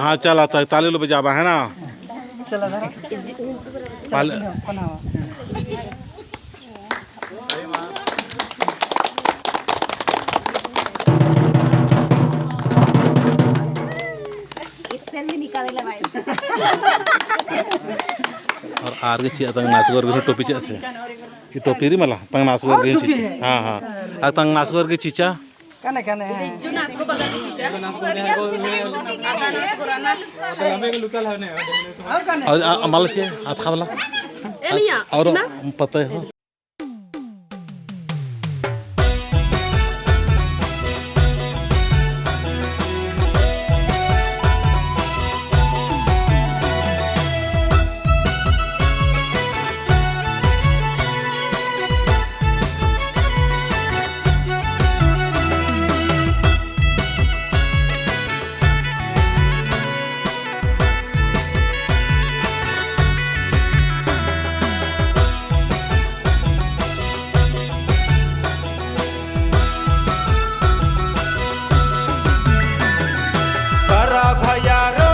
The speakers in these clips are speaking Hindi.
हाँ चला ताली लो बजाबा है ना चला जरा और आगे ची तंग नासगोर के टोपी चे से ये टोपी री मला तंग नासगोर के ची हाँ हाँ आ तंग नासगोर के चीचा कने कने जो नासगो बगा के चीचा और माल से हाथ खावला और पता है भयारो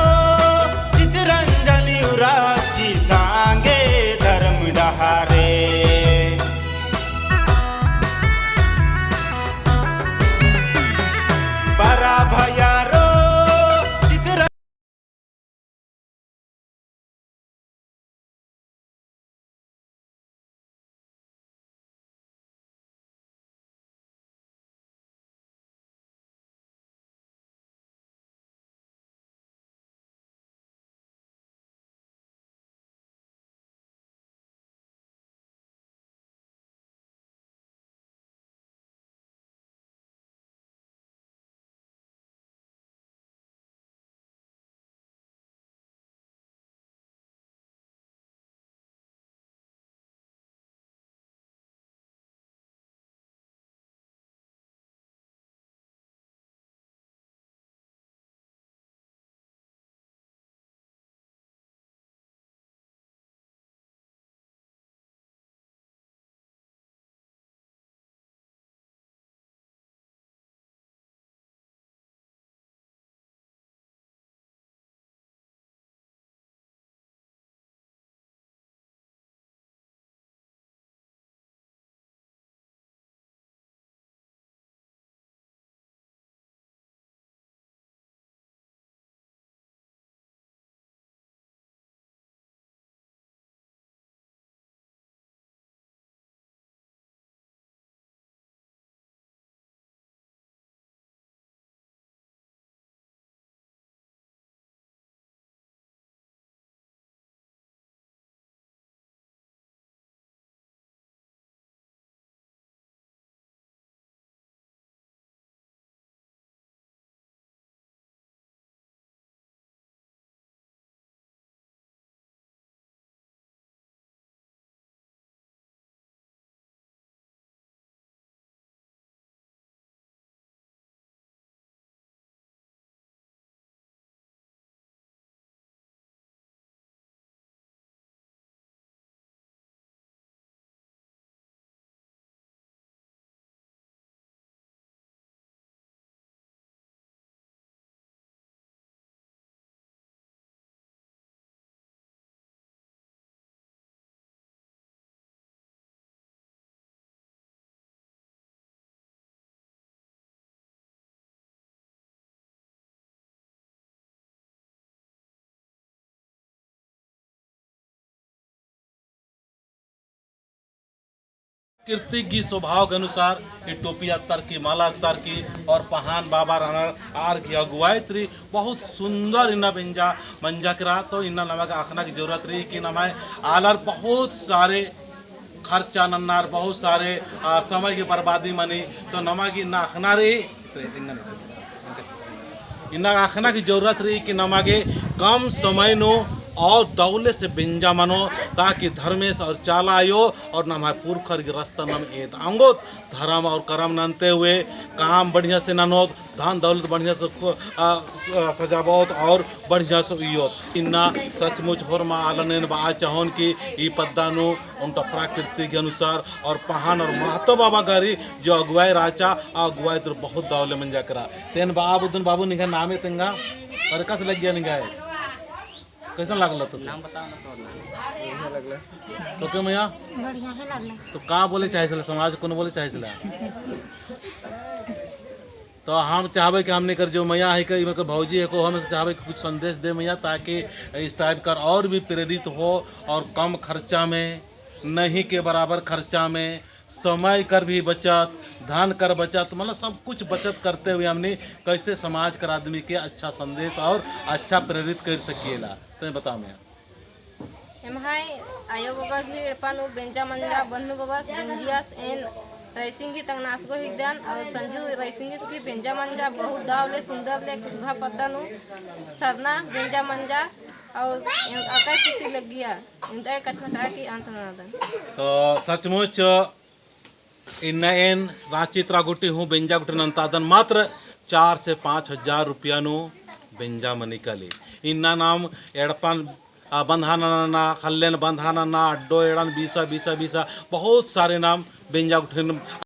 चितरंजन उरास की सांगे धर्म डहारे बरा भयारो कीर्ति की स्वभाव के अनुसार ये टोपी अत्तर की माला अत्तर की और पहान बाबा रहना आर की अगुवाई तरी बहुत सुंदर इन्ना बेंजा मंजा करा तो इन्ना नमक आखना की जरूरत रही कि नमाय आलर बहुत सारे खर्चा नन्नार बहुत सारे समय की बर्बादी मनी तो नमा की इन्ना आखना रही इन्ना आखना की जरूरत रही कि नमा के कम समय नो और दौले से बिंजा मनो ताकि धर्मेश और चालायो और नम पुरखर की रास्ता नम एत आंगो धर्म और कर्म ननते हुए काम बढ़िया से ननोत धान दौलत बढ़िया से सजावत और बढ़िया से इयोत इन्ना सचमुच होरमा आलन बा चाहन की ई पद्दानु उनका प्रकृति के अनुसार और पहान और महतो बाबा गारी जो अगुवाई राचा अगुवाई तो बहुत दौले मंजा करा तेन बाबू निका नामे तेंगा अरे कस लग गया नहीं गाय कैसा लागल तो नाम बताओ ना तो के मैया बढ़िया है लगला तो का बोले चाहे छला समाज कोन बोले चाहे छला तो हम चाहबे कि हमने कर जो मैया है कि मतलब भौजी है को हम चाहबे कि कुछ संदेश दे मैया ताकि इस टाइप कर और भी प्रेरित हो और कम खर्चा में नहीं के बराबर खर्चा में समय कर भी बचत धन कर बचत मतलब सब कुछ बचत करते हुए हमने कैसे समाज कर आदमी के अच्छा संदेश और अच्छा प्रेरित कर सकिएला तो बताओ मैं एमहाय आयो बाबा की पानु बेंजा मंजा बन्नु बाबा बेंजियास एन राइसिंगी तंग नासगो हिदान और संजू राइसिंगी की बेंजा मंजा बहुत दावले सुंदर ले शुभा पत्तानु सरना बेंजा मंजा और अकाय खुशी लग गया इंतय कसना कहा कि अंत नादन तो सचमुच इन रांची त्रागुटी हूँ बेंजा गुटी नंतादन मात्र 4 से 5 हजार रुपया नु बेंजा मनी कली इन्ना नाम एड़पन बंधाना खल्लेन बंधाना अड्डो एड़न बीसा बीसा बीसा बहुत सारे नाम बेंजा गुटी